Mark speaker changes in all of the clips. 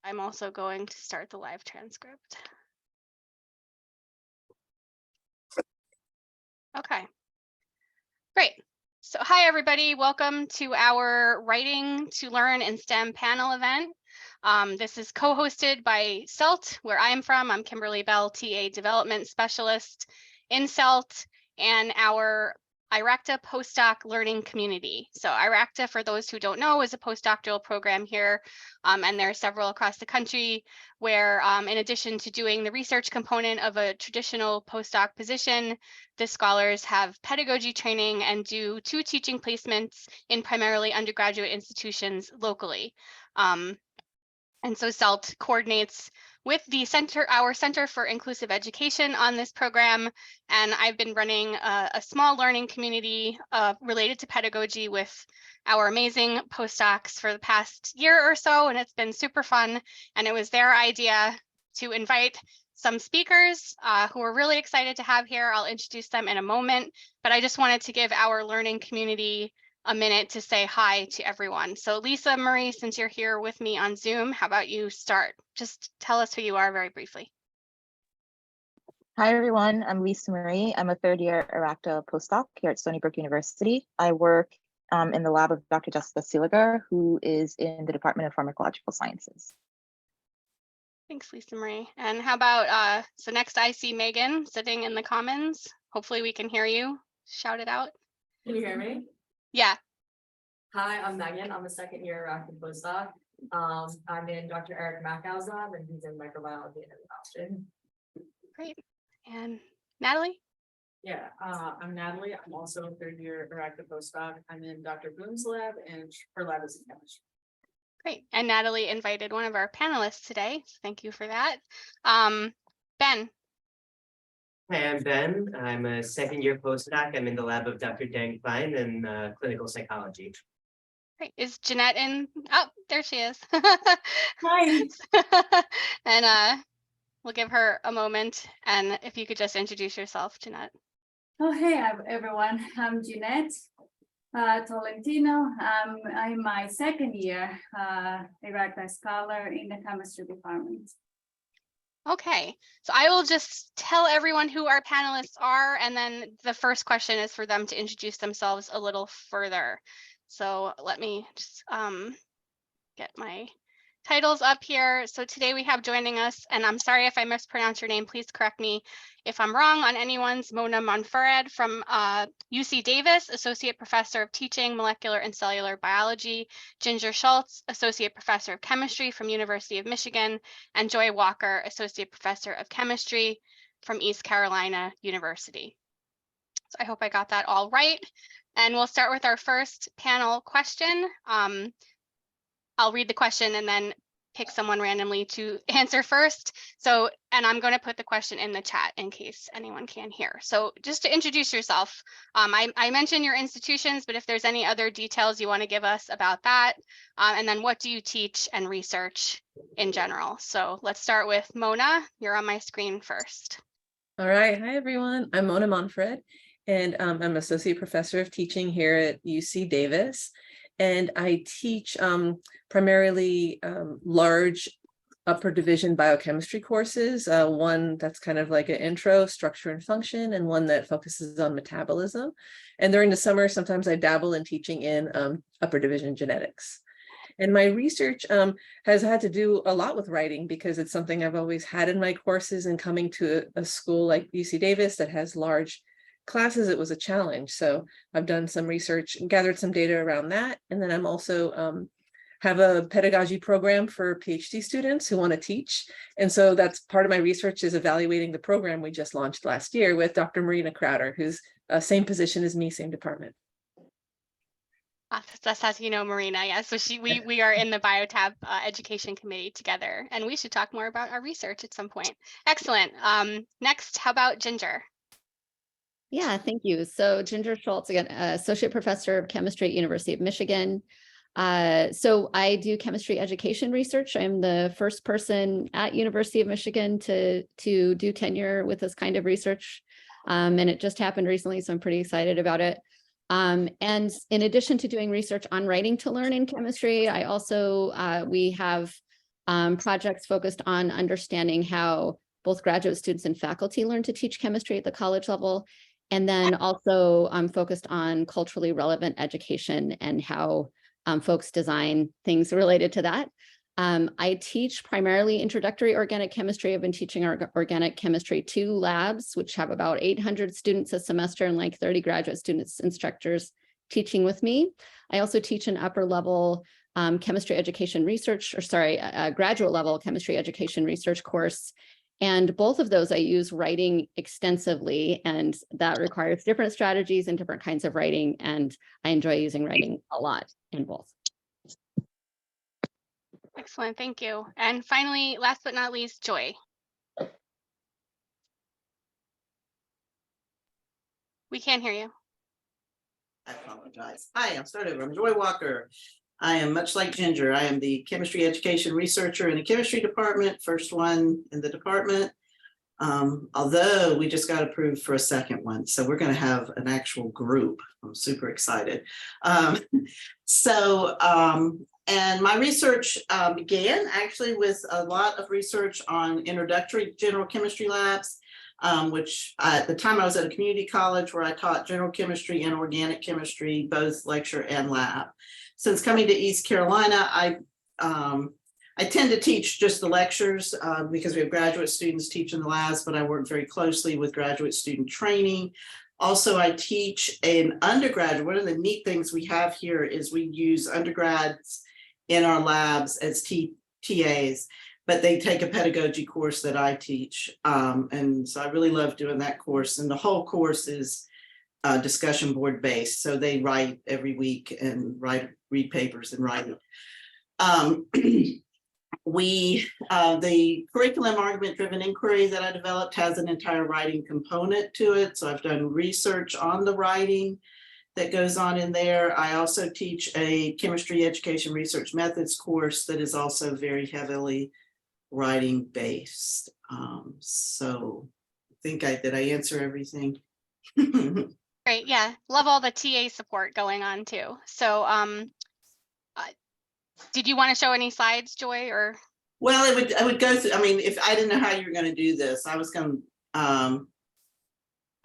Speaker 1: I'm also going to start the live transcript. Okay, great. So hi, everybody. Welcome to our Writing to Learn in STEM panel event. This is co-hosted by CELT, where I'm from. I'm Kimberly Bell, TA Development Specialist in CELT, and our IRACTA postdoc learning community. So IRACTA, for those who don't know, is a postdoctoral program here, and there are several across the country where, in addition to doing the research component of a traditional postdoc position, the scholars have pedagogy training and do 2 teaching placements in primarily undergraduate institutions locally. And so CELT coordinates with the our Center for Inclusive Education on this program. And I've been running a small learning community related to pedagogy with our amazing postdocs for the past year or so, and it's been super fun. And it was their idea to invite some speakers who we're really excited to have here. I'll introduce them in a moment, but I just wanted to give our learning community a minute to say hi to everyone. So Lisa Marie, since you're here with me on Zoom, how about you start? Just tell us who you are very briefly.
Speaker 2: Hi, everyone. I'm Lisa Marie. I'm a third-year IRACTA postdoc here at Stony Brook University. I work in the lab of Dr. Jessica Seeliger, who is in the Department of Pharmacological Sciences.
Speaker 1: Thanks, Lisa Marie. And how about, so next I see Megan sitting in the Commons. Hopefully we can hear you. Shout it out.
Speaker 3: Can you hear me?
Speaker 1: Yeah.
Speaker 3: Hi, I'm Megan. I'm a second-year active postdoc. I'm in Dr. Eric Macau's lab, and he's in microbiology and exhaustion.
Speaker 1: Great. And Natalie?
Speaker 4: Yeah, I'm Natalie. I'm also a third-year active postdoc. I'm in Dr. Boone's lab, and her lab is in chemistry.
Speaker 1: Great. And Natalie invited one of our panelists today. So thank you for that. Ben.
Speaker 5: Hi, I'm Ben. I'm a second-year postdoc. I'm in the lab of Dr. Dan Klein in clinical psychology.
Speaker 1: Great. Is Jeanette in? Oh, there she is.
Speaker 3: Hi.
Speaker 1: And we'll give her a moment. And if you could just introduce yourself, Jeanette.
Speaker 6: Oh, hey, everyone. I'm Jeanette Tolentino. I'm my second year IRACTA scholar in the chemistry department.
Speaker 1: Okay, so I will just tell everyone who our panelists are, and then the first question is for them to introduce themselves a little further. So let me just get my titles up here. So today we have joining us, and I'm sorry if I mispronounce your name, please correct me if I'm wrong on anyone's, Mona Monfared from UC Davis, Associate Professor of Teaching, Molecular and Cellular Biology, Ginger Schultz, Associate Professor of Chemistry from University of Michigan, and Joy Walker, Associate Professor of Chemistry from East Carolina University. So I hope I got that all right. And we'll start with our first panel question. I'll read the question and then pick someone randomly to answer first. So, and I'm going to put the question in the chat in case anyone can hear. So just to introduce yourself, I mentioned your institutions, but if there's any other details you want to give us about that, and then what do you teach and research in general? So let's start with Mona. You're on my screen first.
Speaker 4: All right. Hi, everyone. I'm Mona Monfared, and I'm Associate Professor of Teaching here at UC Davis. And I teach primarily large upper division biochemistry courses, one that's kind of like an intro, structure and function, and one that focuses on metabolism. And during the summer, sometimes I dabble in teaching in upper division genetics. And my research has had to do a lot with writing because it's something I've always had in my courses, and coming to a school like UC Davis that has large classes, it was a challenge. So I've done some research and gathered some data around that. And then I'm also have a pedagogy program for PhD students who want to teach. And so that's part of my research, is evaluating the program we just launched last year with Dr. Marina Crowder, who's same position as me, same department.
Speaker 1: That's how you know Marina, yeah. So we are in the BioTab education committee together, and we should talk more about our research at some point. Excellent. Next, how about Ginger?
Speaker 7: Yeah, thank you. So Ginger Schultz, again, Associate Professor of Chemistry at University of Michigan. So I do chemistry education research. I'm the first person at University of Michigan to do tenure with this kind of research. And it just happened recently, so I'm pretty excited about it. And in addition to doing research on writing to learn in chemistry, I also, we have projects focused on understanding how both graduate students and faculty learn to teach chemistry at the college level. And then also focused on culturally relevant education and how folks design things related to that. I teach primarily introductory organic chemistry. I've been teaching our organic chemistry 2 labs, which have about 800 students a semester and like 30 graduate students, instructors teaching with me. I also teach an upper level chemistry education research, or sorry, a graduate level chemistry education research course. And both of those I use writing extensively, and that requires different strategies and different kinds of writing. And I enjoy using writing a lot in both.
Speaker 1: Excellent, thank you. And finally, last but not least, Joy. We can't hear you.
Speaker 8: I apologize. Hi, I'm started. I'm Joy Walker. I am much like Ginger. I am the chemistry education researcher in the chemistry department, first one in the department. Although we just got approved for a second one, so we're going to have an actual group. I'm super excited. And my research began actually with a lot of research on introductory general chemistry labs, which at the time I was at a community college where I taught general chemistry and organic chemistry, both lecture and lab. Since coming to East Carolina, I tend to teach just the lectures because we have graduate students teaching the labs, but I work very closely with graduate student training. Also, I teach an undergraduate. One of the neat things we have here is we use undergrads in our labs as TAs, but they take a pedagogy course that I teach. And so I really love doing that course. And the whole course is discussion board based. So they write every week and read papers and write it. The curriculum argument driven inquiry that I developed has an entire writing component to it. So I've done research on the writing that goes on in there. I also teach a chemistry education research methods course that is also very heavily writing based. So I think did I answer everything?
Speaker 1: Great, yeah, love all the TA support going on too. So did you want to show any slides, Joy, or?
Speaker 8: Well, I would go through, I mean, if I didn't know how you were going to do this, I was going to,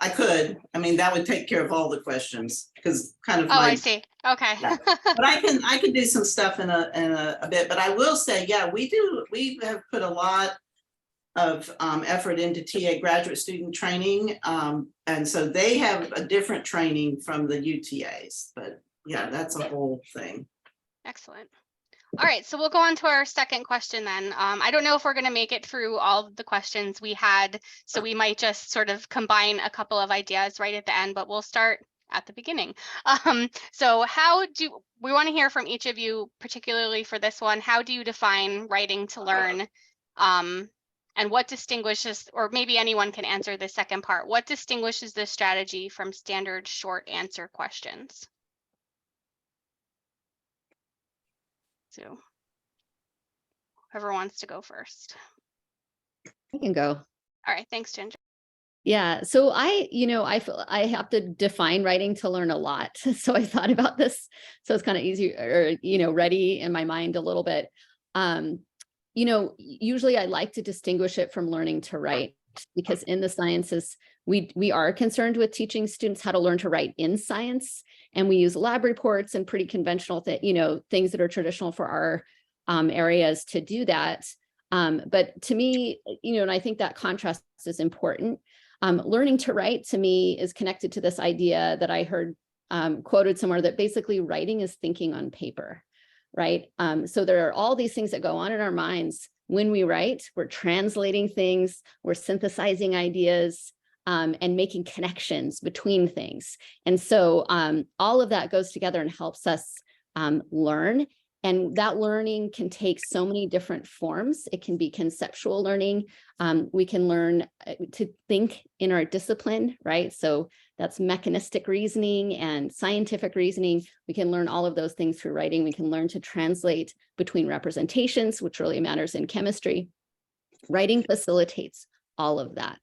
Speaker 8: I could, I mean, that would take care of all the questions because kind of.
Speaker 1: Oh, I see. Okay.
Speaker 8: Yeah. But I can do some stuff in a bit, but I will say, yeah, we have put a lot of effort into TA graduate student training. And so they have a different training from the UTAs, but yeah, that's a whole thing.
Speaker 1: Excellent. All right, so we'll go on to our second question then. I don't know if we're going to make it through all of the questions we had, so we might just sort of combine a couple of ideas right at the end, but we'll start at the beginning. So we want to hear from each of you, particularly for this one, how do you define writing to learn? And what distinguishes, or maybe anyone can answer the second part, what distinguishes this strategy from standard short answer questions? So whoever wants to go first.
Speaker 7: I can go.
Speaker 1: All right, thanks, Ginger.
Speaker 7: Yeah, so I feel I have to define writing to learn a lot. So I thought about this. So it's kind of easy, or, ready in my mind a little bit. Usually I like to distinguish it from learning to write, because in the sciences, we are concerned with teaching students how to learn to write in science. And we use lab reports and pretty conventional things that are traditional for our areas to do that. But to me, and I think that contrast is important. Learning to write to me is connected to this idea that I heard quoted somewhere, that basically writing is thinking on paper, right? So there are all these things that go on in our minds when we write. We're translating things, we're synthesizing ideas, and making connections between things. And so all of that goes together and helps us learn. And that learning can take so many different forms. It can be conceptual learning. We can learn to think in our discipline, right? So that's mechanistic reasoning and scientific reasoning. We can learn all of those things through writing. We can learn to translate between representations, which really matters in chemistry. Writing facilitates all of that.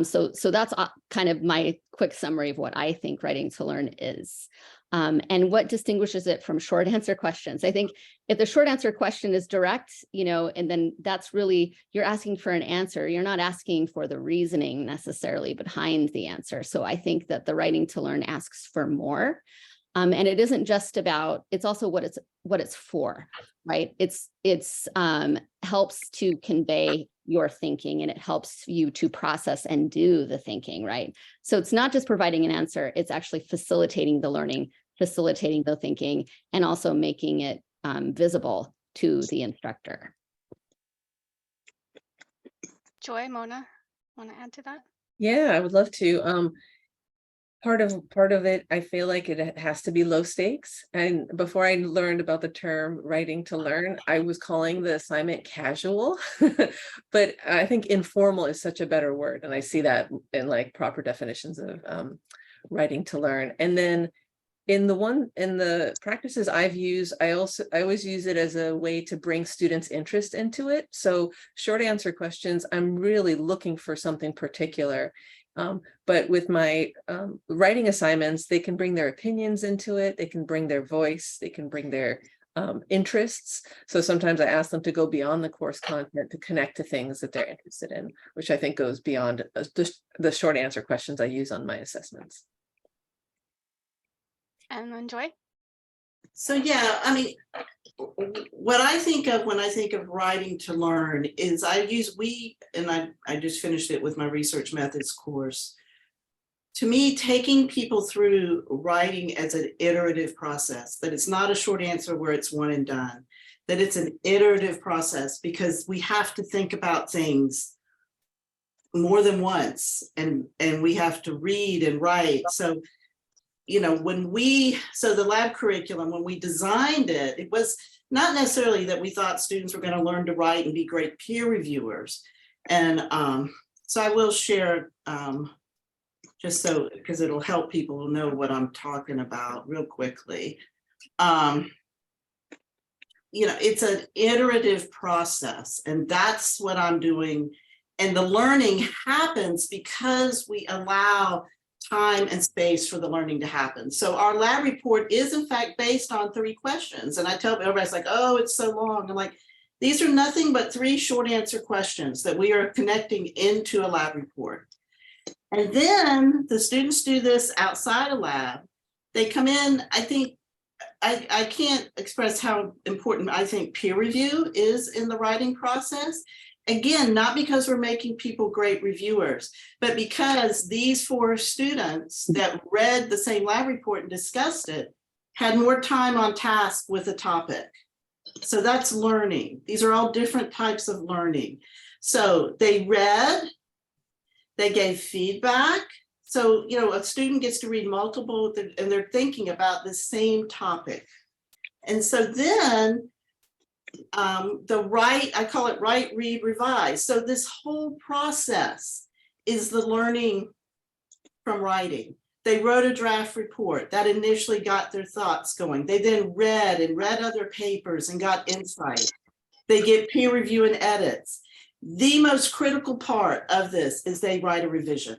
Speaker 7: So that's kind of my quick summary of what I think writing to learn is. And what distinguishes it from short answer questions? I think if the short answer question is direct, and then that's really, you're asking for an answer. You're not asking for the reasoning necessarily behind the answer. So I think that the Writing to Learn asks for more. And it isn't just about, it's also what it's for, right? It's helps to convey your thinking, and it helps you to process and do the thinking, right? So it's not just providing an answer, it's actually facilitating the learning, facilitating the thinking, and also making it visible to the instructor.
Speaker 1: Joy, Mona, want to add to that?
Speaker 4: Yeah, I would love to. Part of it, I feel like it has to be low stakes. And before I learned about the term Writing to Learn, I was calling the assignment casual, but I think informal is such a better word. And I see that in like proper definitions of Writing to Learn. And then in the practices I've used, I always use it as a way to bring students' interest into it. So short answer questions, I'm really looking for something particular. But with my writing assignments, they can bring their opinions into it. They can bring their voice. They can bring their interests. So sometimes I ask them to go beyond the course content to connect to things that they're interested in, which I think goes beyond the short answer questions I use on my assessments.
Speaker 1: And then Joy?
Speaker 8: So yeah, I mean, what I think of when I think of Writing to Learn is I just finished it with my research methods course. To me, taking people through writing as an iterative process, that it's not a short answer where it's one and done, that it's an iterative process, because we have to think about things more than once, and we have to read and write. So the lab curriculum, when we designed it, it was not necessarily that we thought students were going to learn to write and be great peer reviewers. And so I will share, just so, because it'll help people know what I'm talking about real quickly. It's an iterative process, and that's what I'm doing. And the learning happens because we allow time and space for the learning to happen. So our lab report is in fact based on 3 questions. And I tell everybody's like, oh, it's so long. I'm like, these are nothing but 3 short answer questions that we are connecting into a lab report. And then the students do this outside a lab. They come in, I think, I can't express how important I think peer review is in the writing process. Again, not because we're making people great reviewers, but because these 4 students that read the same lab report and discussed it had more time on task with the topic. So that's learning. These are all different types of learning. So they read, they gave feedback. So, a student gets to read multiple, and they're thinking about the same topic. And so then I call it write, read, revise. So this whole process is the learning from writing. They wrote a draft report that initially got their thoughts going. They then read other papers and got insight. They get peer review and edits. The most critical part of this is they write a revision,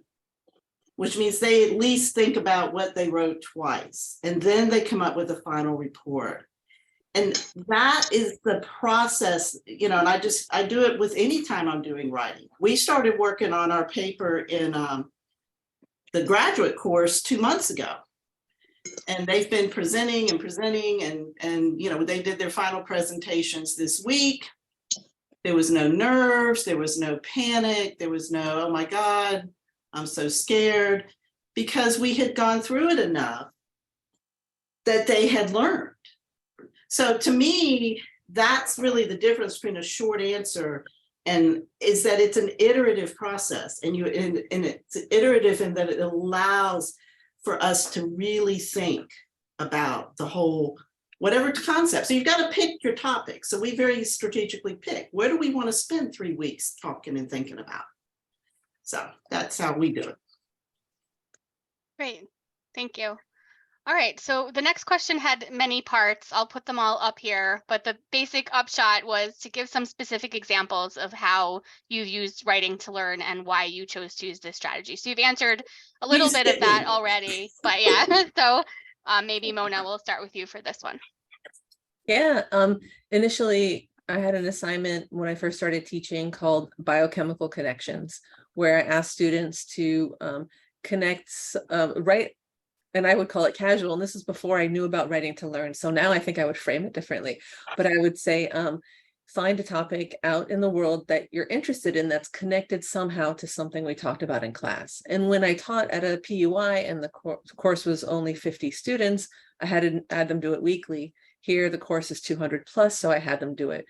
Speaker 8: which means they at least think about what they wrote twice, and then they come up with a final report. And that is the process, and I do it with any time I'm doing writing. We started working on our paper in the graduate course 2 months ago. And they've been presenting and they did their final presentations this week. There was no nerves, there was no panic, there was no, oh my God, I'm so scared, because we had gone through it enough that they had learned. So to me, that's really the difference between a short answer and is that it's an iterative process, and it's iterative in that it allows for us to really think about the whole, whatever concept. So you've got to pick your topic. So we very strategically pick, where do we want to spend 3 weeks talking and thinking about? So that's how we do it.
Speaker 1: Great, thank you. All right, so the next question had many parts. I'll put them all up here, but the basic upshot was to give some specific examples of how you've used Writing to Learn and why you chose to use this strategy. So you've answered a little bit of that already, but yeah. So Maybe Mona, will start with you for this one.
Speaker 4: Yeah, initially I had an assignment when I first started teaching called Biochemical Connections, where I asked students to connect, write, and I would call it casual, and this is before I knew about writing to learn. So now I think I would frame it differently, but I would say, find a topic out in the world that you're interested in that's connected somehow to something we talked about in class. And when I taught at a PUI and the course was only 50 students, I had them do it weekly. Here, the course is 200 plus, so I had them do it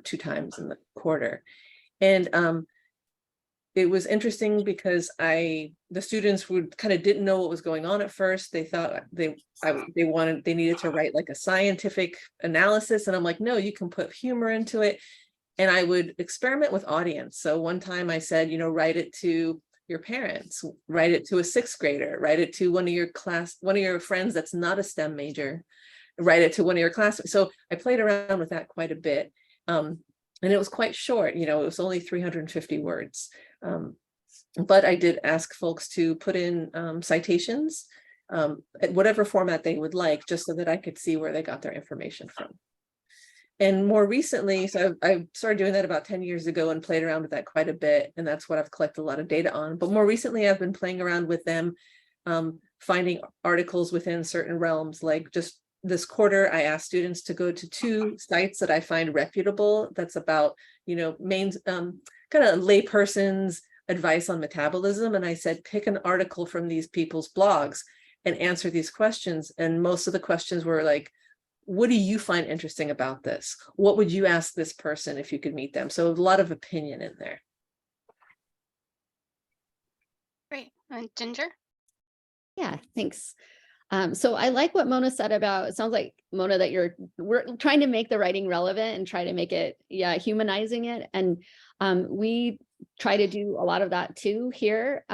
Speaker 4: 2 times in the quarter. And it was interesting because the students kind of didn't know what was going on at first. They thought they needed to write like a scientific analysis. And I'm like, no, you can put humor into it. And I would experiment with audience. So one time I said, write it to your parents, write it to a 6th grader, write it to one of your friends that's not a STEM major, write it to one of your classmates. So I played around with that quite a bit. And it was quite short, it was only 350 words. But I did ask folks to put in citations, at whatever format they would like, just so that I could see where they got their information from. And more recently, so I started doing that about 10 years ago and played around with that quite a bit. And that's what I've collected a lot of data on. But more recently, I've been playing around with them, finding articles within certain realms. Like just this quarter, I asked students to go to 2 sites that I find reputable. That's about, main kind of layperson's advice on metabolism. And I said, pick an article from these people's blogs and answer these questions. And most of the questions were like, what do you find interesting about this? What would you ask this person if you could meet them? So a lot of opinion in there.
Speaker 1: Great. And Ginger?
Speaker 7: Yeah, thanks. So I like what Mona said about, it sounds like, Mona, that we're trying to make the writing relevant and try to make it, humanizing it. And we try to do a lot of that too here.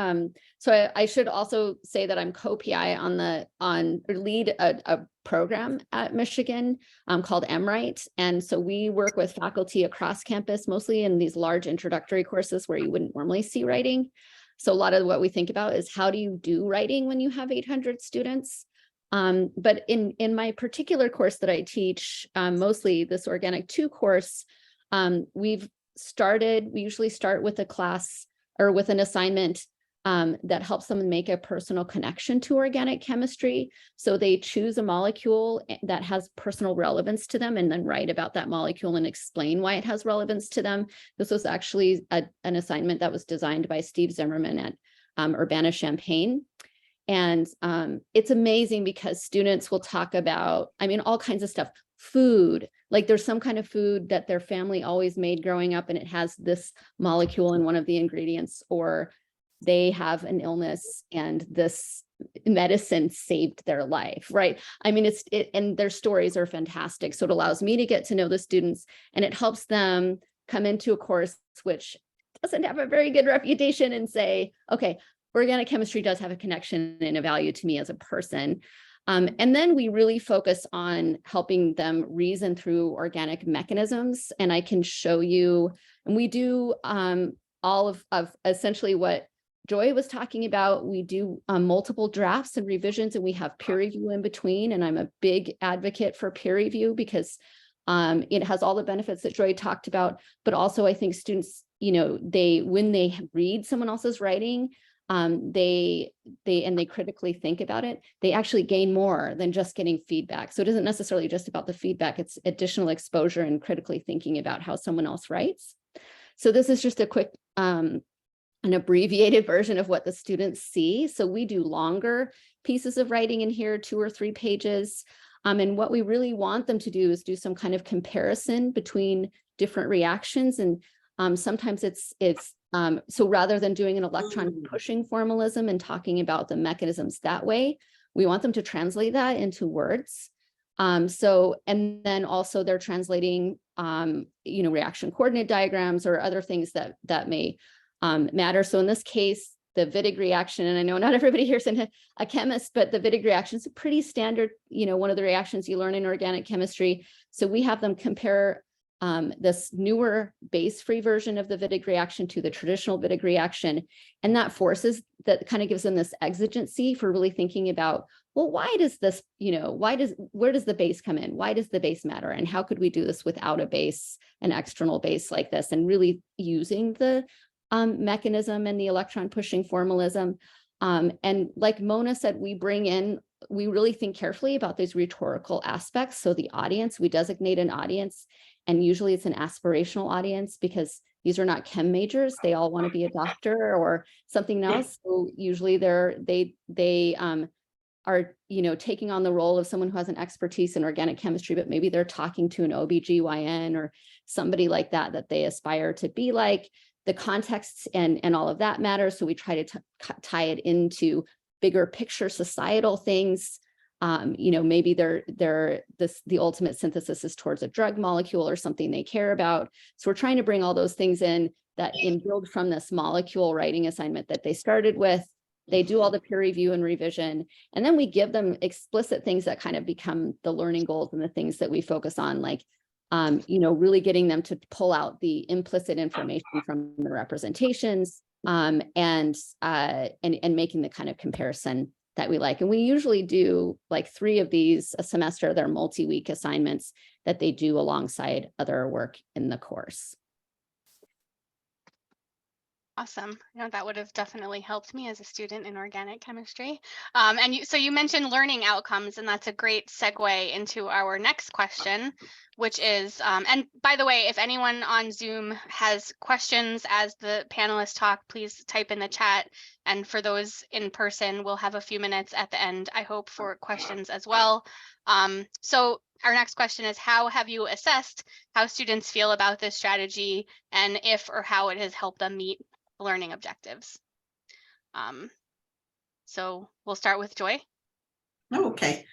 Speaker 7: So I should also say that I'm co-PI lead a program at Michigan called MWrite. And so we work with faculty across campus, mostly in these large introductory courses where you wouldn't normally see writing. So a lot of what we think about is how do you do writing when you have 800 students? But in my particular course that I teach, mostly this Organic 2 course, we usually start with a class or with an assignment that helps them make a personal connection to organic chemistry. So they choose a molecule that has personal relevance to them and then write about that molecule and explain why it has relevance to them. This was actually an assignment that was designed by Steve Zimmerman at Urbana-Champaign. And it's amazing because students will talk about, all kinds of stuff, food, like there's some kind of food that their family always made growing up and it has this molecule in one of the ingredients, or they have an illness and this medicine saved their life, right? And their stories are fantastic. So it allows me to get to know the students and it helps them come into a course which doesn't have a very good reputation and say, okay, organic chemistry does have a connection and a value to me as a person. And then we really focus on helping them reason through organic mechanisms. And I can show you, and we do all of essentially what Joy was talking about. We do multiple drafts and revisions, and we have peer review in between. And I'm a big advocate for peer review because it has all the benefits that Joy talked about. But also I think students, when they read someone else's writing, they critically think about it, they actually gain more than just getting feedback. So it isn't necessarily just about the feedback, it's additional exposure and critically thinking about how someone else writes. So this is just a quick, an abbreviated version of what the students see. So we do longer pieces of writing in here, 2 or 3 pages. And what we really want them to do is do some kind of comparison between different reactions. And sometimes it's so rather than doing an electron pushing formalism and talking about the mechanisms that way, we want them to translate that into words. And then also they're translating, reaction coordinate diagrams or other things that may matter. So in this case, the Wittig reaction, and I know not everybody here is a chemist, but the Wittig reaction is a pretty standard, one of the reactions you learn in organic chemistry. So we have them compare this newer base-free version of the Wittig reaction to the traditional Wittig reaction. And that that kind of gives them this exigency for really thinking about, well, why does this, where does the base come in? Why does the base matter? And how could we do this without a base, an external base like this, and really using the mechanism and the electron pushing formalism. And like Mona said, we really think carefully about these rhetorical aspects. So the audience, we designate an audience, and usually it's an aspirational audience because these are not chem majors. They all want to be a doctor or something else. So usually they are, taking on the role of someone who has an expertise in organic chemistry, but maybe they're talking to an OBGYN or somebody like that they aspire to be like. The context and all of that matters. So we try to tie it into bigger picture societal things. Maybe the ultimate synthesis is towards a drug molecule or something they care about. So we're trying to bring all those things in that build from this molecule writing assignment that they started with. They do all the peer review and revision, and then we give them explicit things that kind of become the learning goals and the things that we focus on, like really getting them to pull out the implicit information from the representations and making the kind of comparison that we like. And we usually do like 3 of these a semester. They're multi-week assignments that they do alongside other work in the course.
Speaker 1: Awesome. That would have definitely helped me as a student in organic chemistry. So you mentioned learning outcomes, and that's a great segue into our next question, which is, and by the way, if anyone on Zoom has questions as the panelists talk, please type in the chat. And for those in person, we'll have a few minutes at the end, I hope, for questions as well. So our next question is, how have you assessed how students feel about this strategy, and if or how it has helped them meet learning objectives? So we'll start with Joy.
Speaker 8: Okay.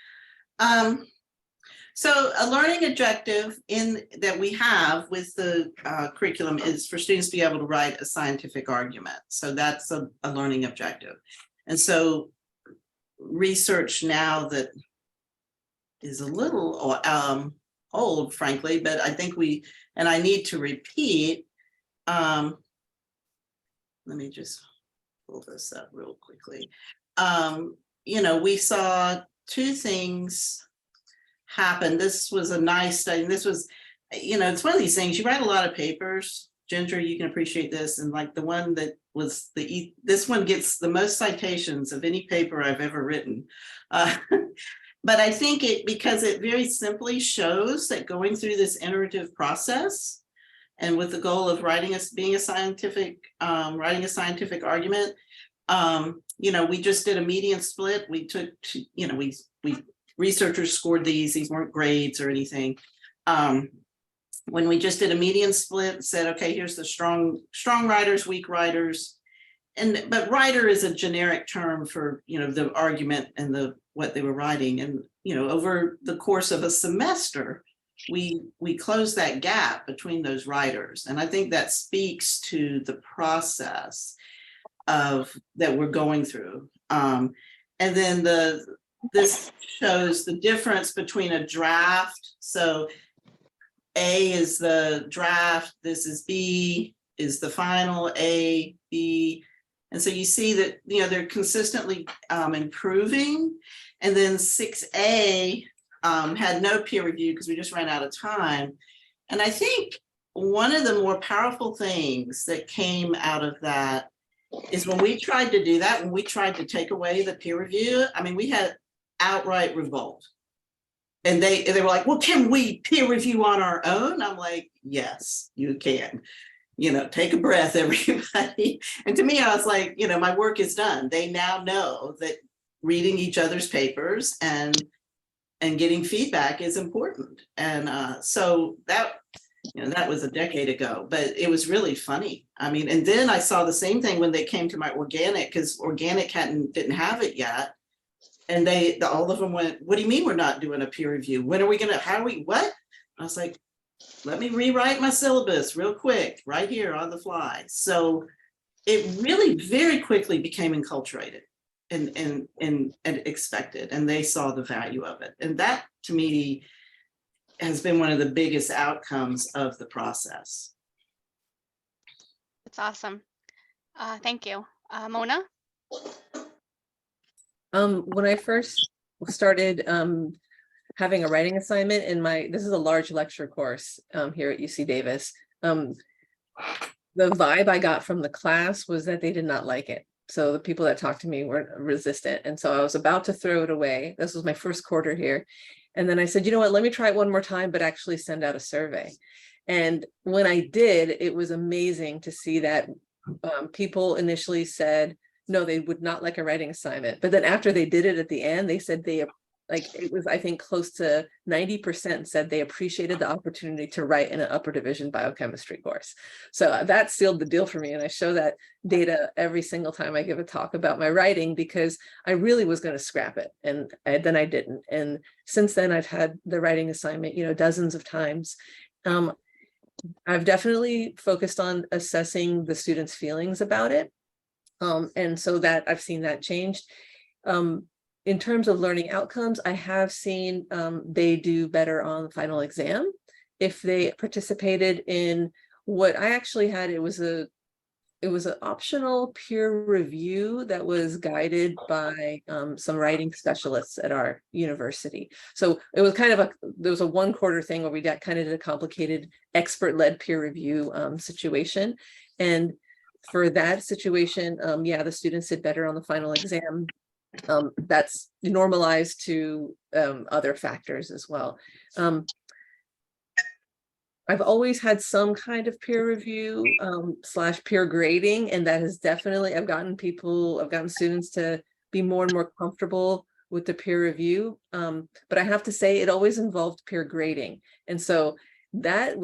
Speaker 8: So a learning objective that we have with the curriculum is for students to be able to write a scientific argument. So that's a learning objective. And so research now that is a little old, frankly, but I think I need to repeat, let me just pull this up real quickly. We saw 2 things happen. This was a nice study. This was, it's one of these things, you write a lot of papers. Ginger, you can appreciate this. And like the one that was this one gets the most citations of any paper I've ever written. But I think because it very simply shows that going through this iterative process, and with the goal of writing a scientific argument, we just did a median split. We took, we researchers scored these weren't grades or anything. When we just did a median split, said, okay, here's the strong writers, weak writers, but writer is a generic term for the argument and what they were writing, and over the course of a semester, we close that gap between those writers. And I think that speaks to the process that we're going through. And then this shows the difference between a draft. So A is the draft, this is B is the final, A, B. And so you see that, they're consistently improving. And then 6A had no peer review because we just ran out of time. And I think one of the more powerful things that came out of that is when we tried to do that, when we tried to take away the peer review, we had outright revolt. And they were like, well, can we peer review on our own? I'm like, yes, you can. Take a breath, everybody. And to me, I was like, my work is done. They now know that reading each other's papers and getting feedback is important. And so that was a decade ago, but it was really funny. And then I saw the same thing when they came to my organic, because organic didn't have it yet. And all of them went, what do you mean we're not doing a peer review? When are we what? I was like, let me rewrite my syllabus real quick, right here on the fly. So it really very quickly became enculturated and expected, and they saw the value of it. And that to me has been one of the biggest outcomes of the process.
Speaker 1: That's awesome. Thank you. Mona?
Speaker 4: When I first started having a writing assignment in this is a large lecture course here at UC Davis. The vibe I got from the class was that they did not like it. So the people that talked to me were resistant. And so I was about to throw it away. This was my first quarter here. And then I said, you know what, let me try it one more time, but actually send out a survey. And when I did, it was amazing to see that people initially said, no, they would not like a writing assignment. But then after they did it at the end, they said it was, I think, close to 90% said they appreciated the opportunity to write in an upper division biochemistry course. So that sealed the deal for me. And I show that data every single time I give a talk about my writing, because I really was going to scrap it. And then I didn't. And since then I've had the writing assignment, dozens of times. I've definitely focused on assessing the students' feelings about it. And so that I've seen that changed. In terms of learning outcomes, I have seen they do better on the final exam if they participated in what I actually had. It was an optional peer review that was guided by some writing specialists at our university. So it was there was a 1 quarter thing where we got kind of a complicated expert-led peer review situation. And for that situation, yeah, the students did better on the final exam. That's normalized to other factors as well. I've always had some kind of peer review / peer grading, and that has definitely, I've gotten students to be more and more comfortable with the peer review. But I have to say it always involved peer grading. And so that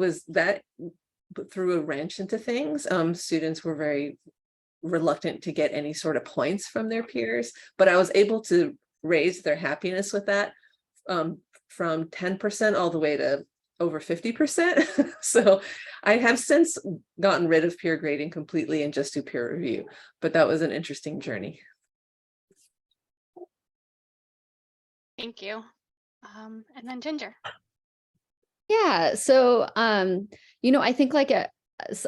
Speaker 4: threw a wrench into things. Students were very reluctant to get any sort of points from their peers, but I was able to raise their happiness with that from 10% all the way to over 50%. So I have since gotten rid of peer grading completely and just do peer review, but that was an interesting journey.
Speaker 1: Thank you. And then Ginger.
Speaker 7: Yeah, so I think like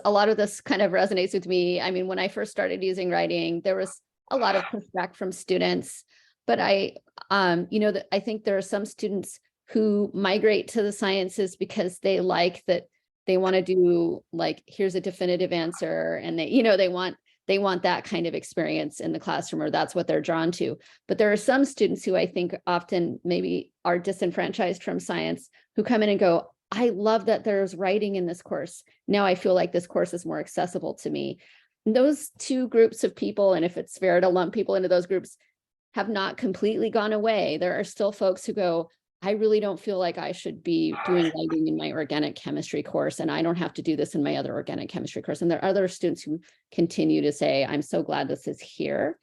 Speaker 7: a lot of this kind of resonates with me. I mean, when I first started using writing, there was a lot of pushback from students, but I think there are some students who migrate to the sciences because they like that they want to do, like, here's a definitive answer, and they want that kind of experience in the classroom, or that's what they're drawn to. But there are some students who I think often maybe are disenfranchised from science, who come in and go, I love that there's writing in this course. Now I feel like this course is more accessible to me. And those two groups of people, and if it's fair to lump people into those groups, have not completely gone away. There are still folks who go, I really don't feel like I should be doing writing in my organic chemistry course, and I don't have to do this in my other organic chemistry course. And there are other students who continue to say, I'm so glad this is here.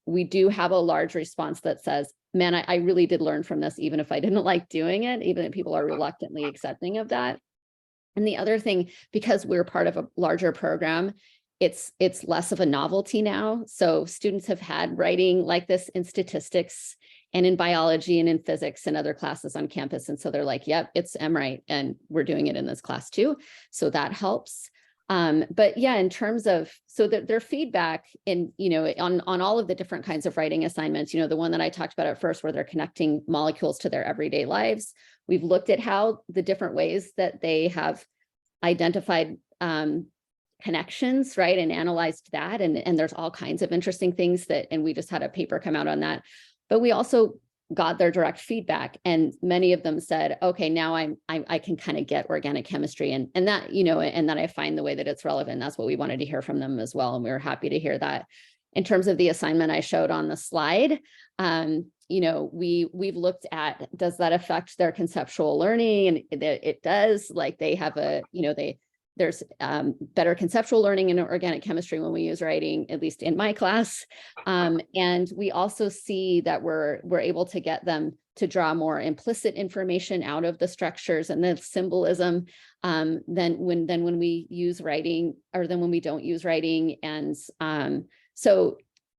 Speaker 7: We do have a large response that says, man, I really did learn from this, even if I didn't like doing it, even if people are reluctantly accepting of that. And the other thing, because we're part of a larger program, it's less of a novelty now. So students have had writing like this in statistics and in biology and in physics and other classes on campus. And so they're like, yep, it's MWrite, and we're doing it in this class too. So that helps. But yeah, in terms of, so their feedback in, on all of the different kinds of writing assignments, the one that I talked about at first, where they're connecting molecules to their everyday lives. We've looked at how the different ways that they have identified connections, right, and analyzed that. And there's all kinds of interesting things and we just had a paper come out on that. But we also got their direct feedback, and many of them said, okay, now I can kind of get organic chemistry, and that, and that I find the way that it's relevant. That's what we wanted to hear from them as well. And we were happy to hear that. In terms of the assignment I showed on the slide, we've looked at, does that affect their conceptual learning? And it does. Like, they have there's better conceptual learning in organic chemistry when we use writing, at least in my class. And we also see that we're able to get them to draw more implicit information out of the structures and the symbolism than when we use writing, or than when we don't use writing. And so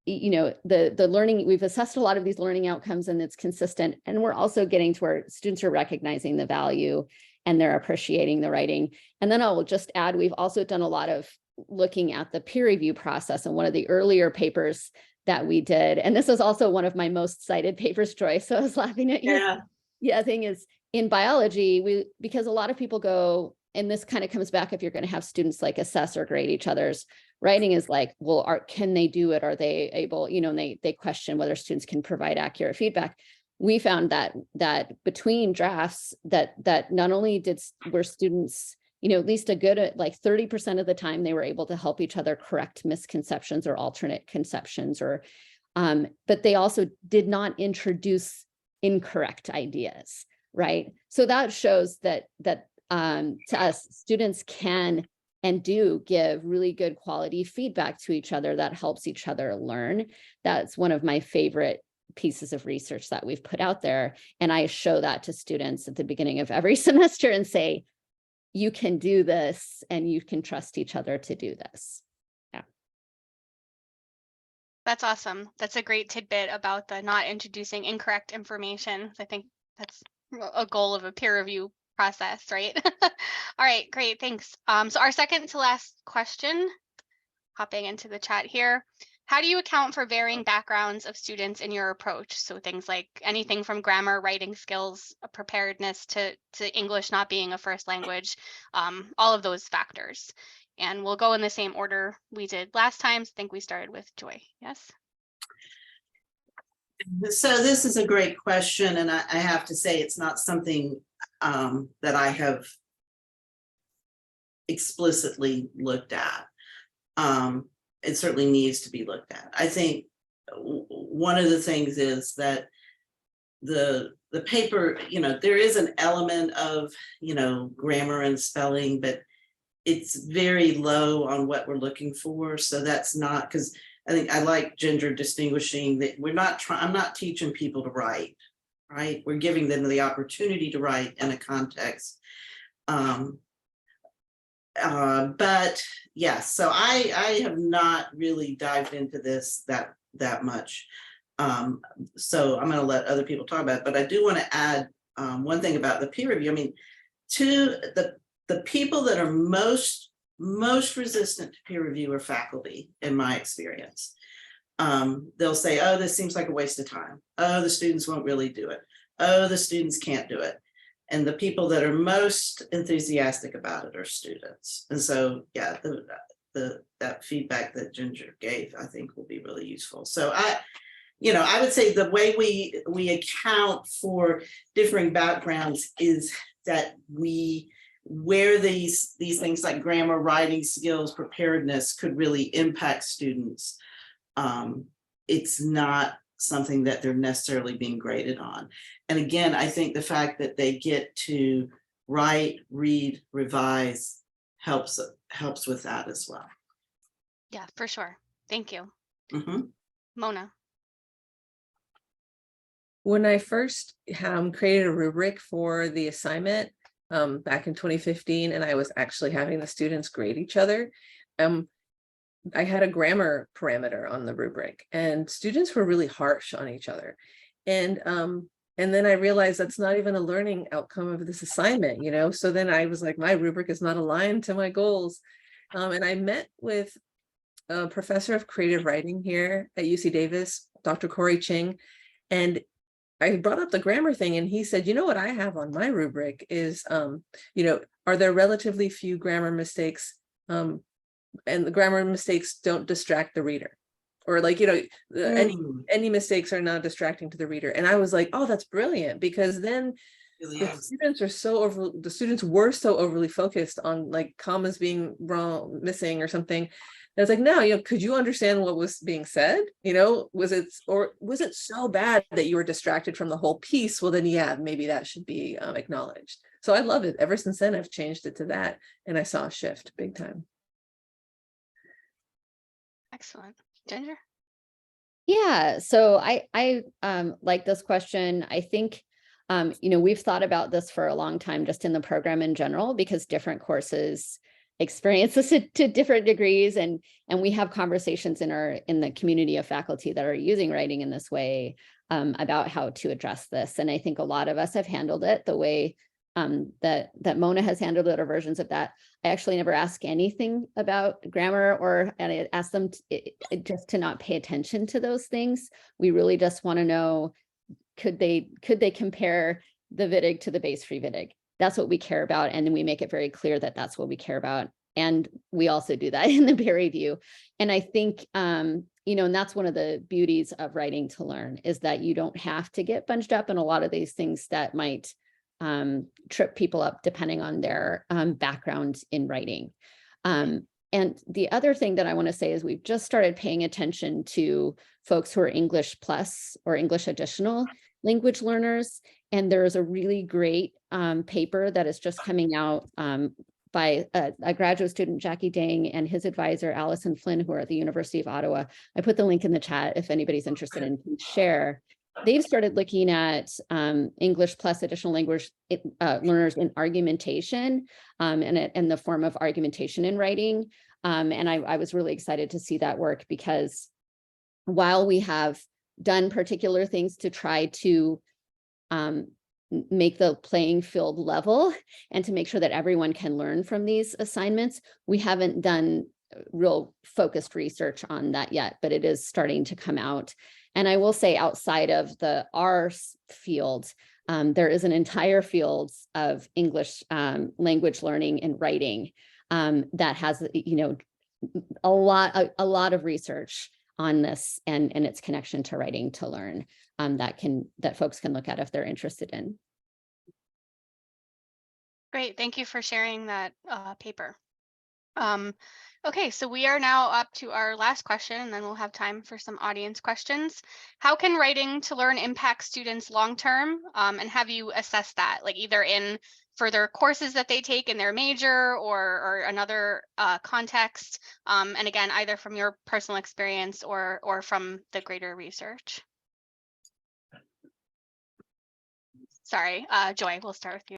Speaker 7: you know, the learning, we've assessed a lot of these learning outcomes and it's consistent. And we're also getting to where students are recognizing the value and they're appreciating the writing. And then I will just add, we've also done a lot of looking at the peer review process. And one of the earlier papers that we did, and this was also one of my most cited papers, Joy, so I was laughing at you.
Speaker 8: Yeah.
Speaker 7: Yeah, thing is, in biology, because a lot of people go, and this kind of comes back if you're going to have students like assess or grade each other's writing is like, well, can they do it? Are they able, you know, and they question whether students can provide accurate feedback. We found that between drafts that not only were students, you know, at least a good, like 30% of the time they were able to help each other correct misconceptions or alternate conceptions, or, but they also did not introduce incorrect ideas, right? So that shows that to us, students can and do give really good quality feedback to each other that helps each other learn. That's one of my favorite pieces of research that we've put out there. And I show that to students at the beginning of every semester and say, you can do this and you can trust each other to do this. Yeah.
Speaker 1: That's awesome. That's a great tidbit about the not introducing incorrect information. I think that's a goal of a peer review process, right? All right, great, thanks. So our second to last question, hopping into the chat here. How do you account for varying backgrounds of students in your approach? So things like anything from grammar, writing skills, preparedness to English not being a first language, all of those factors. And we'll go in the same order we did last time. I think we started with Joy, yes?
Speaker 8: So this is a great question, and I have to say it's not something that I have explicitly looked at. It certainly needs to be looked at. I think one of the things is that the paper, you know, there is an element of, you know, grammar and spelling, but it's very low on what we're looking for. So that's not, because I think I like Ginger distinguishing that I'm not teaching people to write, right? We're giving them the opportunity to write in a context. But yes, so I have not really dived into this that much. So I'm going to let other people talk about it, but I do want to add one thing about the peer review. I mean, to the people that are most resistant to peer review are faculty, in my experience. They'll say, oh, this seems like a waste of time. Oh, the students won't really do it. Oh, the students can't do it. And the people that are most enthusiastic about it are students. And so, yeah, that feedback that Ginger gave, I think will be really useful. So I would say the way we account for differing backgrounds is that where these things like grammar, writing skills, preparedness could really impact students. It's not something that they're necessarily being graded on. And again, I think the fact that they get to write, read, revise helps with that as well.
Speaker 1: Yeah, for sure. Thank you.
Speaker 8: Mm-hmm.
Speaker 1: Mona.
Speaker 4: When I first created a rubric for the assignment back in 2015, and I was actually having the students grade each other, I had a grammar parameter on the rubric, and students were really harsh on each other. And then I realized that's not even a learning outcome of this assignment, you know? So then I was like, my rubric is not aligned to my goals. And I met with a professor of creative writing here at UC Davis, Dr. Corey Ching, and I brought up the grammar thing, and he said, you know what I have on my rubric is, are there relatively few grammar mistakes, and the grammar mistakes don't distract the reader, or any mistakes are not distracting to the reader. And I was like, oh, that's brilliant, because then the students were so overly focused on like commas being wrong, missing or something. And it's like, no, could you understand what was being said? Was it so bad that you were distracted from the whole piece? Well, then, yeah, maybe that should be acknowledged. So I love it. Ever since then, I've changed it to that, and I saw a shift big time.
Speaker 1: Excellent. Ginger?
Speaker 7: Yeah, so I like this question. I think, we've thought about this for a long time, just in the program in general, because different courses experience this to different degrees, and we have conversations in the community of faculty that are using writing in this way about how to address this. And I think a lot of us have handled it the way that Mona has handled it, or versions of that. I actually never ask anything about grammar, and I ask them just to not pay attention to those things. We really just want to know, could they compare the Wittig to the base free Wittig? That's what we care about. And then we make it very clear that that's what we care about. And we also do that in the peer review. And I think, and that's one of the beauties of writing to learn, is that you don't have to get bunched up in a lot of these things that might trip people up depending on their background in writing. And the other thing that I want to say is we've just started paying attention to folks who are English plus or English additional language learners. And there's a really great paper that is just coming out by a graduate student, Jackie Dang, and his advisor, Allison Flynn, who are at the University of Ottawa. I put the link in the chat if anybody's interested and can share. They've started looking at English plus additional language learners in argumentation and the form of argumentation in writing. And I was really excited to see that work, because while we have done particular things to try to make the playing field level and to make sure that everyone can learn from these assignments, we haven't done real focused research on that yet, but it is starting to come out. And I will say, outside of the R field, there is an entire field of English language learning and writing that has, a lot of research on this and its connection to writing to learn that folks can look at if they're interested in.
Speaker 1: Great, thank you for sharing that paper. Okay, so we are now up to our last question, and then we'll have time for some audience questions. How can writing to learn impact students long-term? And have you assessed that, like either in further courses that they take in their major or another context? And again, either from your personal experience or from the greater research. Sorry, Joy, we'll start with you.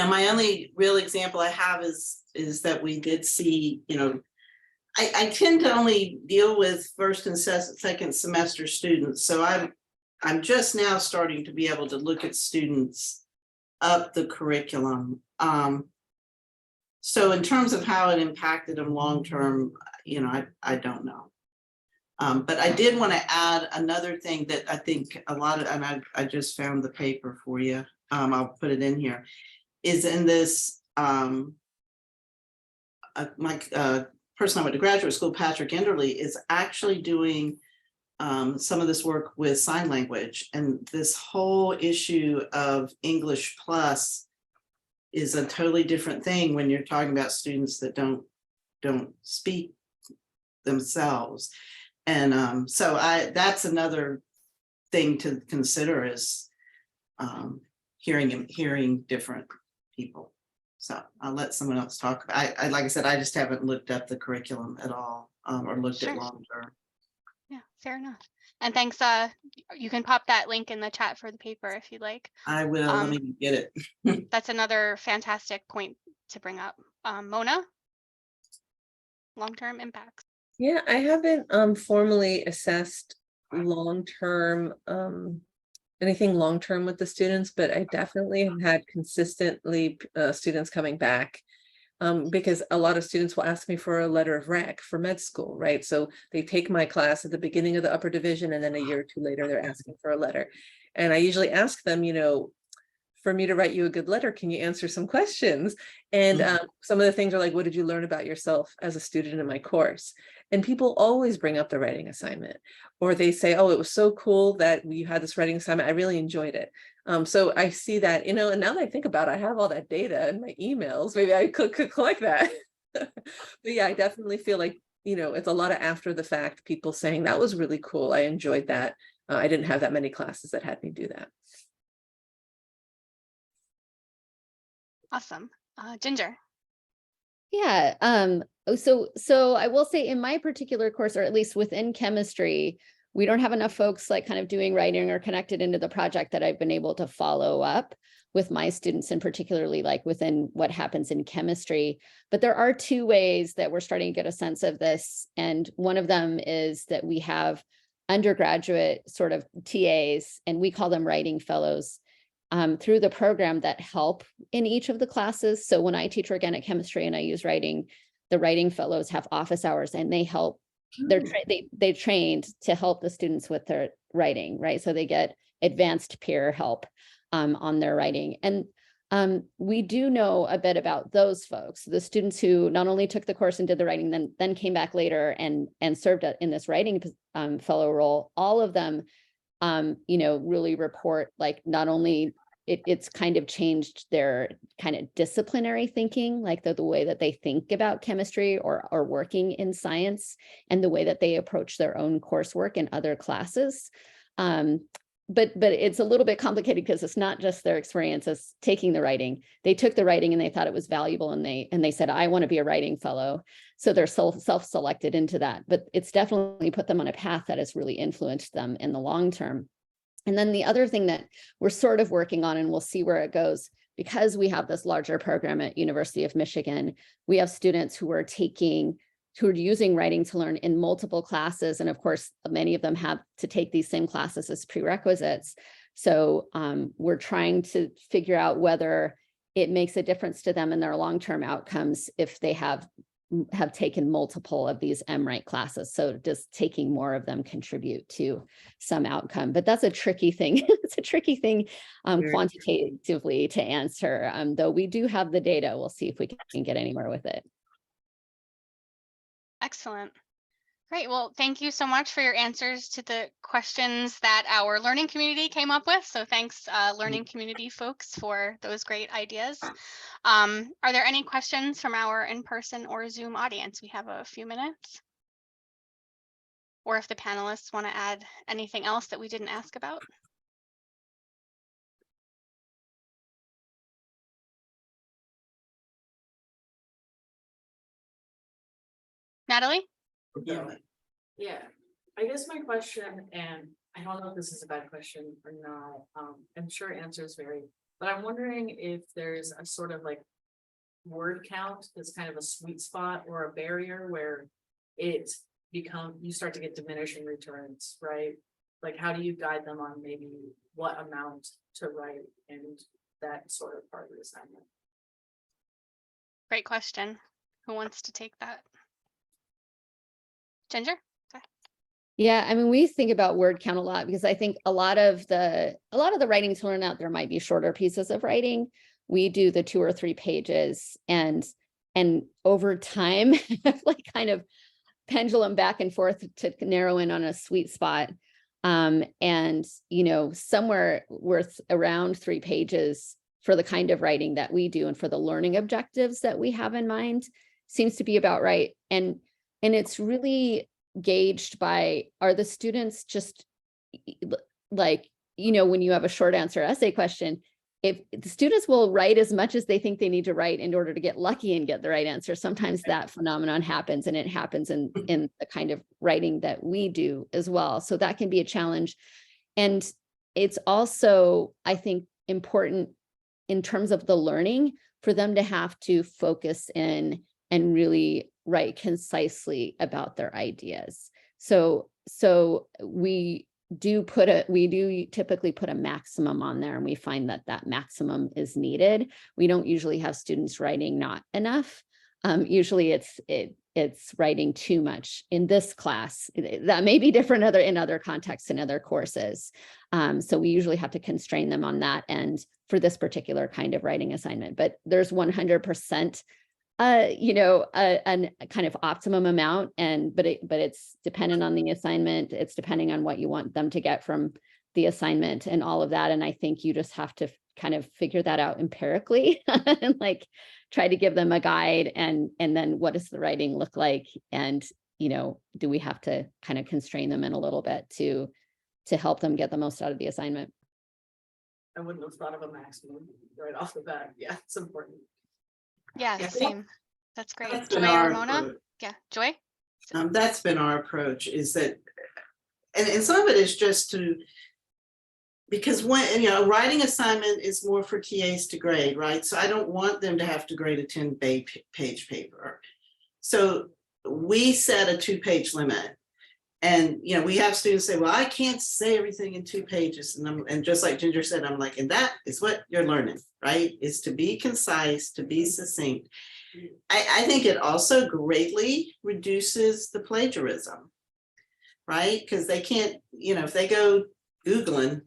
Speaker 8: My only real example I have is that we did see, I tend to only deal with first and second semester students. So I'm just now starting to be able to look at students up the curriculum. So in terms of how it impacted them long-term, I don't know. But I did want to add another thing that I think a lot of, and I just found the paper for you. I'll put it in here. Is in this, my person I went to graduate school, Patrick Enderle, is actually doing some of this work with sign language. And this whole issue of English plus is a totally different thing when you're talking about students that don't speak themselves. And so that's another thing to consider, is hearing different people. So I'll let someone else talk. I like I said, I just haven't looked up the curriculum at all, or looked at long term.
Speaker 1: Yeah, fair enough. And thanks. You can pop that link in the chat for the paper if you'd like.
Speaker 8: I will. Let me get it.
Speaker 1: That's another fantastic point to bring up. Mona, long-term impacts.
Speaker 4: Yeah, I haven't formally assessed long-term anything long-term with the students, but I definitely have had consistently students coming back because a lot of students will ask me for a letter of rec for med school, right? So they take my class at the beginning of the upper division, and then a year or two later, they're asking for a letter. And I usually ask them, for me to write you a good letter, can you answer some questions? And some of the things are like, what did you learn about yourself as a student in my course? And people always bring up the writing assignment, or they say, oh, it was so cool that you had this writing assignment. I really enjoyed it. So I see that, and now that I think about it, I have all that data in my emails. Maybe I could collect that. But yeah, I definitely feel like, it's a lot of after the fact people saying that was really cool. I enjoyed that. I didn't have that many classes that had me do that.
Speaker 1: Awesome. Ginger.
Speaker 7: Yeah. So I will say in my particular course, or at least within chemistry, we don't have enough folks like kind of doing writing or connected into the project that I've been able to follow up with my students, and particularly like within what happens in chemistry. But there are two ways that we're starting to get a sense of this. And one of them is that we have undergraduate sort of TAs, and we call them writing fellows, through the program that help in each of the classes. So when I teach organic chemistry and I use writing, the writing fellows have office hours and they help. They're trained to help the students with their writing, right? So they get advanced peer help on their writing. And we do know a bit about those folks, the students who not only took the course and did the writing, then came back later and served in this writing fellow role. All of them, really report like not only it's kind of changed their kind of disciplinary thinking, like the way that they think about chemistry or working in science, and the way that they approach their own coursework in other classes. But it's a little bit complicated because it's not just their experience as taking the writing. They took the writing and they thought it was valuable, and they said, I want to be a writing fellow. So they're self-selected into that, but it's definitely put them on a path that has really influenced them in the long term. And then the other thing that we're sort of working on, and we'll see where it goes, because we have this larger program at University of Michigan, we have students who are using writing to learn in multiple classes. And of course, many of them have to take these same classes as prerequisites. So we're trying to figure out whether it makes a difference to them in their long-term outcomes if they have taken multiple of these MWrite classes. So does taking more of them contribute to some outcome? But that's a tricky thing. It's a tricky thing quantitatively to answer, though we do have the data. We'll see if we can get anywhere with it.
Speaker 1: Excellent. Great. Well, thank you so much for your answers to the questions that our learning community came up with. So thanks, learning community folks, for those great ideas. Are there any questions from our in-person or Zoom audience? We have a few minutes. Or if the panelists want to add anything else that we didn't ask about. Natalie?
Speaker 3: Yeah, I guess my question, and I don't know if this is a bad question or not, I'm sure answers vary, but I'm wondering if there's a sort of like word count that's kind of a sweet spot or a barrier where you start to get diminishing returns, right? Like, how do you guide them on maybe what amount to write and that sort of part of the assignment?
Speaker 1: Great question. Who wants to take that? Ginger? Okay.
Speaker 7: Yeah, I mean, we think about word count a lot because I think a lot of the writing to learn out there might be shorter pieces of writing. We do the 2 or 3 pages, and over time, like kind of pendulum back and forth to narrow in on a sweet spot. And somewhere worth around 3 pages for the kind of writing that we do and for the learning objectives that we have in mind seems to be about right. And it's really gauged by, are the students just like, when you have a short answer essay question, if the students will write as much as they think they need to write in order to get lucky and get the right answer, sometimes that phenomenon happens, and it happens in the kind of writing that we do as well. So that can be a challenge. And it's also, I think, important in terms of the learning for them to have to focus in and really write concisely about their ideas. So we do typically put a maximum on there, and we find that maximum is needed. We don't usually have students writing not enough. Usually it's writing too much in this class. That may be different in other contexts, in other courses. So we usually have to constrain them on that end for this particular kind of writing assignment. But there's 100% a kind of optimum amount, but it's dependent on the assignment. It's depending on what you want them to get from the assignment and all of that. And I think you just have to kind of figure that out empirically and like try to give them a guide, and then what does the writing look like? And, do we have to kind of constrain them in a little bit to help them get the most out of the assignment?
Speaker 3: I wouldn't have thought of a maximum right off the bat. Yeah, it's important.
Speaker 1: Yeah,
Speaker 8: Yeah.
Speaker 1: same. That's great.
Speaker 8: That's
Speaker 1: Joy
Speaker 8: been
Speaker 1: or
Speaker 8: our
Speaker 1: Ramona?
Speaker 8: approach.
Speaker 1: Yeah, Joy?
Speaker 8: That's been our approach, is that, and some of it is just to because when, a writing assignment is more for TAs to grade, right? So I don't want them to have to grade a 10-page paper. So we set a 2-page limit. And, we have students say, well, I can't say everything in 2 pages. And just like Ginger said, I'm like, and that is what you're learning, right? Is to be concise, to be succinct. I think it also greatly reduces the plagiarism, right? Because they can't, if they go Googling,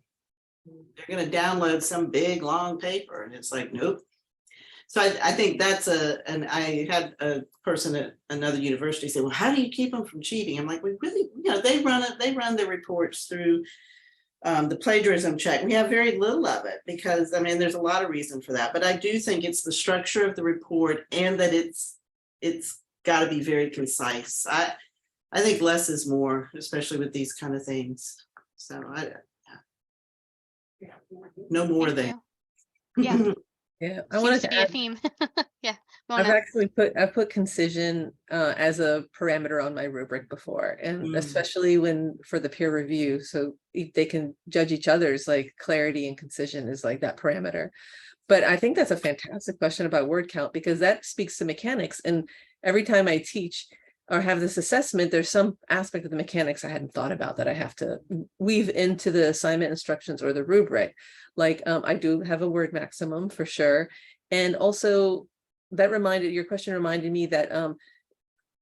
Speaker 8: they're going to download some big long paper and it's like, nope. So I think that's and I had a person at another university say, well, how do you keep them from cheating? I'm like, we really, they run their reports through the plagiarism check. We have very little of it because, there's a lot of reason for that. But I do think it's the structure of the report and that it's got to be very concise. I think less is more, especially with these kind of things. So no more
Speaker 1: Thank
Speaker 8: than.
Speaker 1: you. Yeah.
Speaker 4: Yeah, I
Speaker 1: Seems
Speaker 4: wanted
Speaker 1: to
Speaker 4: to
Speaker 1: be a
Speaker 4: add,
Speaker 1: theme. Yeah.
Speaker 4: I've put concision as a parameter on my rubric before, and especially for the peer review, so they can judge each other's like clarity and concision is like that parameter. But I think that's a fantastic question about word count because that speaks to mechanics. And every time I teach or have this assessment, there's some aspect of the mechanics I hadn't thought about that I have to weave into the assignment instructions or the rubric. Like I do have a word maximum for sure. And also your question reminded me that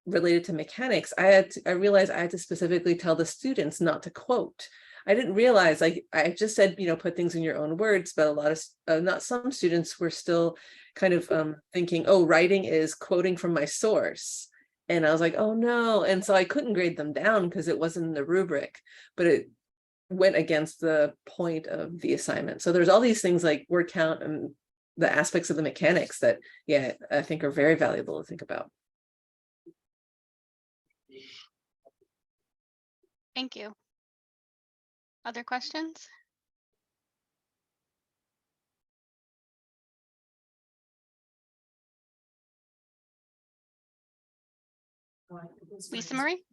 Speaker 4: related to mechanics, I realized I had to specifically tell the students not to quote. I didn't realize, like I just said, put things in your own words, but a lot of, not some students were still kind of thinking, oh, writing is quoting from my source. And I was like, oh no. And so I couldn't grade them down because it wasn't in the rubric, but it went against the point of the assignment. So there's all these things like word count and the aspects of the mechanics that, yeah, I think are very valuable to think about.
Speaker 1: Thank you. Other questions? Lisa Marie?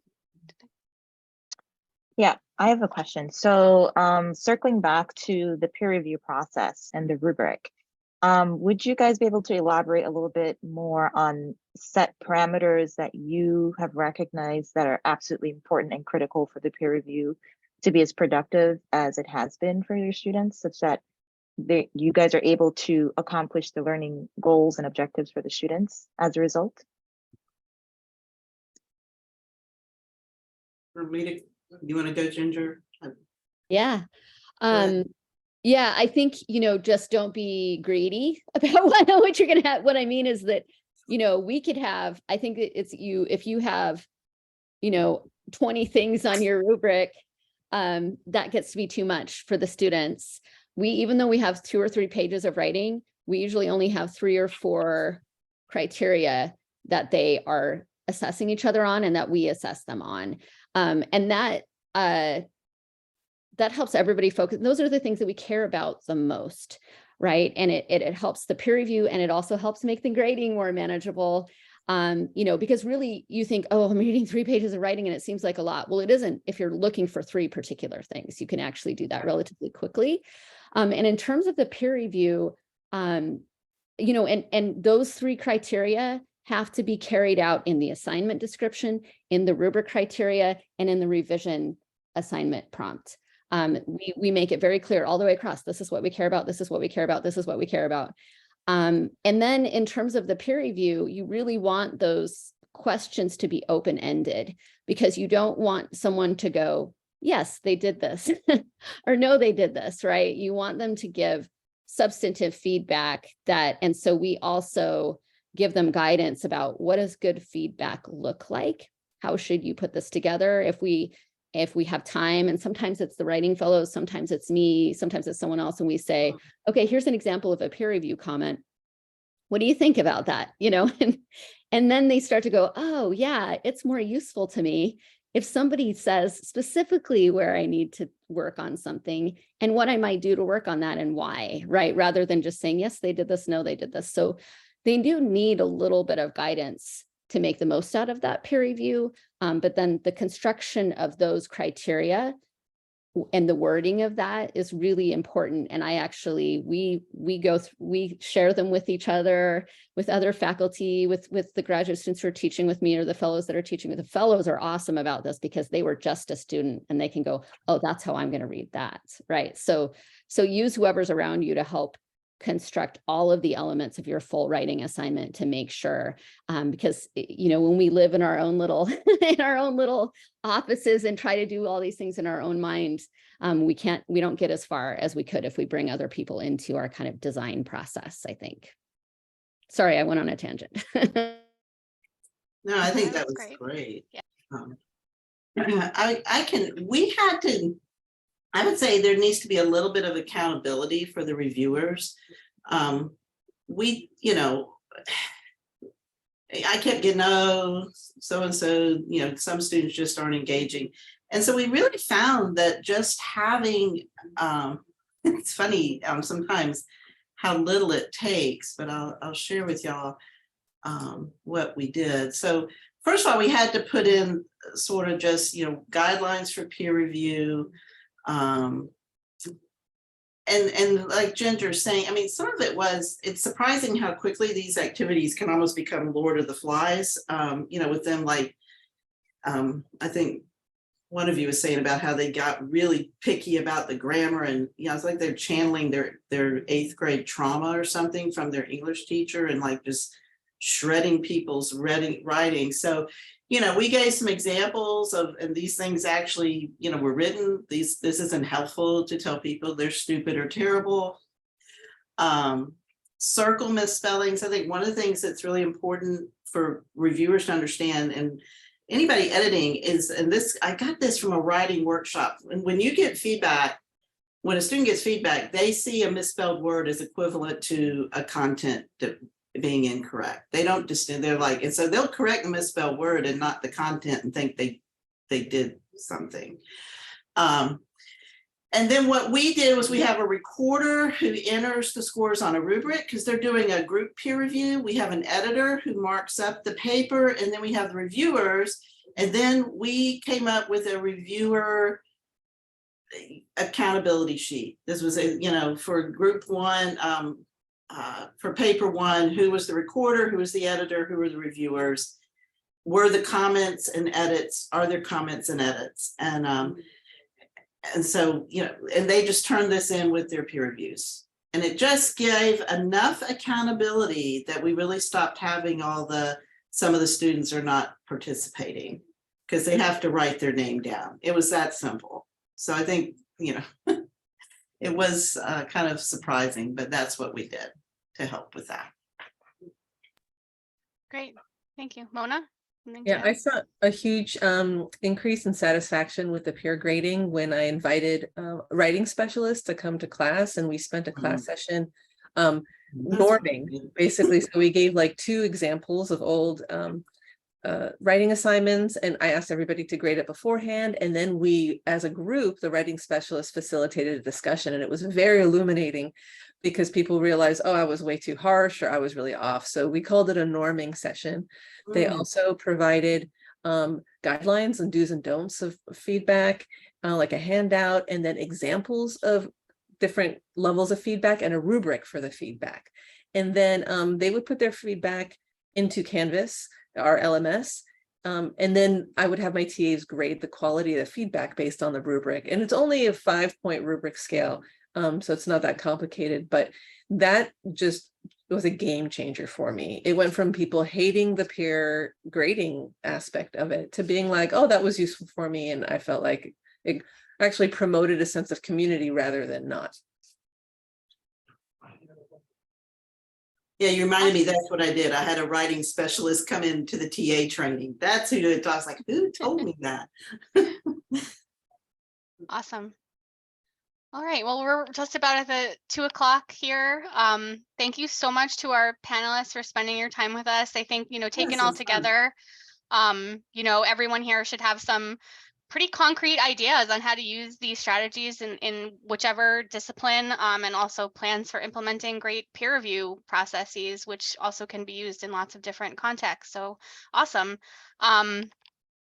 Speaker 2: Yeah, I have a question. So circling back to the peer review process and the rubric, would you guys be able to elaborate a little bit more on set parameters that you have recognized that are absolutely important and critical for the peer review to be as productive as it has been for your students, such that you guys are able to accomplish the learning goals and objectives for the students as a result?
Speaker 8: For me to, you want to go, Ginger?
Speaker 7: Yeah.
Speaker 8: ahead.
Speaker 7: Yeah, I think, just don't be greedy about what you're going to have. What I mean is that, we could have, I think it's if you have, 20 things on your rubric, that gets to be too much for the students. Even though we have 2 or 3 pages of writing, we usually only have 3 or 4 criteria that they are assessing each other on and that we assess them on. And that helps everybody focus. Those are the things that we care about the most, right? And it helps the peer review, and it also helps make the grading more manageable. Because really you think, oh, I'm reading 3 pages of writing and it seems like a lot. Well, it isn't. If you're looking for 3 particular things, you can actually do that relatively quickly. And in terms of the peer review, and those 3 criteria have to be carried out in the assignment description, in the rubric criteria, and in the revision assignment prompt. We make it very clear all the way across. This is what we care about. This is what we care about. This is what we care about. And then in terms of the peer review, you really want those questions to be open-ended, because you don't want someone to go, yes, they did this, or no, they did this, right? You want them to give substantive feedback and so we also give them guidance about what does good feedback look like? How should you put this together? If we have time, and sometimes it's the writing fellows, sometimes it's me, sometimes it's someone else, and we say, okay, here's an example of a peer review comment. What do you think about that? And then they start to go, oh yeah, it's more useful to me if somebody says specifically where I need to work on something and what I might do to work on that and why, right? Rather than just saying, yes, they did this, no, they did this. So they do need a little bit of guidance to make the most out of that peer review. But then the construction of those criteria and the wording of that is really important. And I actually, we share them with each other, with other faculty, with the graduate students who are teaching with me, or the fellows that are teaching with the fellows are awesome about this because they were just a student and they can go, oh, that's how I'm going to read that. Right. So use whoever's around you to help construct all of the elements of your full writing assignment to make sure, because, you know, when we live in our own little offices and try to do all these things in our own mind, we don't get as far as we could if we bring other people into our kind of design process, I think. Sorry, I went on a tangent.
Speaker 8: No, I think that
Speaker 1: was
Speaker 8: was
Speaker 1: great.
Speaker 8: great.
Speaker 1: Yeah.
Speaker 8: I would say there needs to be a little bit of accountability for the reviewers. You know, I kept getting, oh, so-and-so, you know, some students just aren't engaging. And so we really found that just having, it's funny sometimes how little it takes, but I'll share with y'all what we did. So first of all, we had to put in sort of just, you know, guidelines for peer review. And like Ginger's saying, I mean, some of it it's surprising how quickly these activities can almost become Lord of the Flies, you know, with them, like, I think one of you was saying about how they got really picky about the grammar, and, you know, it's like they're channeling their 8th grade trauma or something from their English teacher and like just shredding people's writing. So, you know, we gave some examples of, and these things actually, you know, were written. This isn't helpful to tell people they're stupid or terrible. Circle misspellings. I think one of the things that's really important for reviewers to understand, and anybody editing, is, and this, I got this from a writing workshop. And when you get feedback, when a student gets feedback, they see a misspelled word as equivalent to a content being incorrect. They don't distinguish. They're like, and so they'll correct the misspelled word and not the content and think they did something. And then what we did was we have a recorder who enters the scores on a rubric because they're doing a group peer review. We have an editor who marks up the paper, and then we have the reviewers. And then we came up with a reviewer accountability sheet. This was you know, for group one, for paper one, who was the recorder, who was the editor, who were the reviewers, were the comments and edits, are there comments and edits? And so, you know, and they just turned this in with their peer reviews. And it just gave enough accountability that we really stopped having some of the students are not participating because they have to write their name down. It was that simple. So I think, you know, it was kind of surprising, but that's what we did to help with that.
Speaker 1: Great. Thank you. Mona?
Speaker 4: Yeah, I saw a huge increase in satisfaction with the peer grading when I invited writing specialists to come to class, and we spent a class session norming, basically. So we gave like 2 examples of old writing assignments, and I asked everybody to grade it beforehand, and then we, as a group, the writing specialist facilitated a discussion, and it was very illuminating because people realized, oh, I was way too harsh or I was really off. So we called it a norming session. They also provided guidelines and do's and don'ts of feedback, like a handout, and then examples of different levels of feedback and a rubric for the feedback. And then they would put their feedback into Canvas, our LMS, and then I would have my TAs grade the quality of the feedback based on the rubric. And it's only a 5-point rubric scale, so it's not that complicated, but that just was a game changer for me. It went from people hating the peer grading aspect of it to being like, oh, that was useful for me. And I felt like it actually promoted a sense of community rather than not.
Speaker 8: Yeah, you reminded me, that's what I did. I had a writing specialist come into the TA training. That's who did it. I was like, who told me that?
Speaker 1: Awesome. All right, well, we're just about at the 2 o'clock here. Thank you so much to our panelists for spending your time with us. I think, you know, taken all together, you know, everyone here should have some pretty concrete ideas on how to use these strategies in whichever discipline, and also plans for implementing great peer review processes, which also can be used in lots of different contexts. So awesome.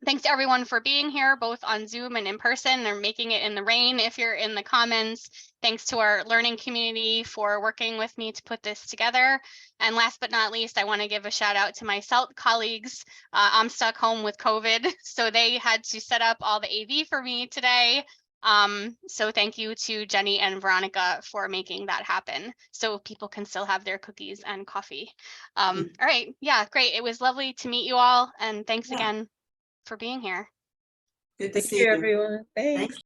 Speaker 1: Thanks to everyone for being here, both on Zoom and in person, or making it in the rain if you're in the Commons. Thanks to our learning community for working with me to put this together. And last but not least, I want to give a shout out to my CELT colleagues. I'm stuck home with COVID, so they had to set up all the AV for me today. So thank you to Jenny and Veronica for making that happen, so people can still have their cookies and coffee. All right, yeah, great. It was lovely to meet you all, and thanks
Speaker 8: Yeah.
Speaker 1: again for being here.
Speaker 8: Good to
Speaker 4: Thank
Speaker 8: see
Speaker 4: you,
Speaker 8: you.
Speaker 4: everyone. Thanks.
Speaker 8: Thanks.